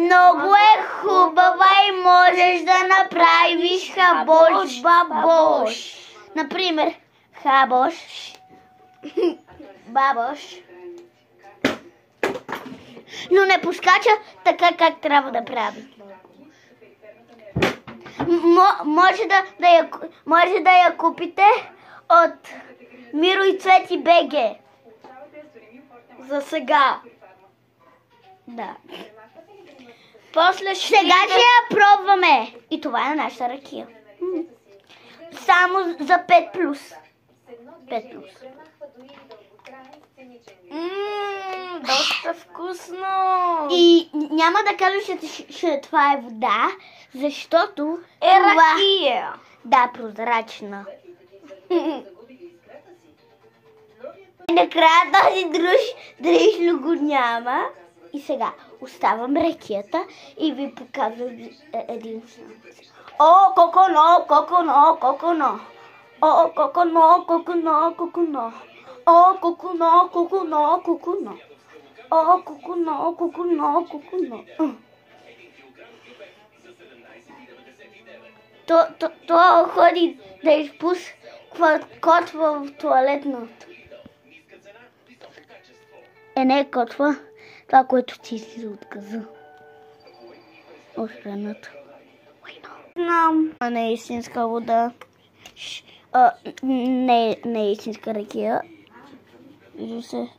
Много е хубава и можеш да направиш хабош бабош. Например, хабош, бабош. Но не поскача така, как трябва да прави. Може да я купите от Миро и Цвети БГ. За сега. Да. Сега ще я пробваме. И това е нашата ракия. Само за 5+. 5+. Доста вкусно. И няма да кажа, че това е вода, защото е ракия. Да, прозрачна. Накрая този дръжло го няма. И сега оставам ракията и ви показвам един шанс. О, коконо, коконо, коконо. О, коконо, коконо, коконо. О, коконо, коконо, коконо. О, коконо, коконо, коконо. То ходи да изпусва кот в туалетното. Не е котва. Това, което ти си отказа. Охраната. Знам. Не е истинска вода. Не е истинска ракия. Вижда се.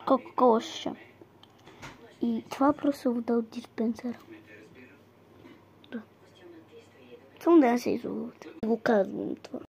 Кока-кола шиша. И това просто вода от диспенсера. Да. Само да не се излъгвате. Го казвам това.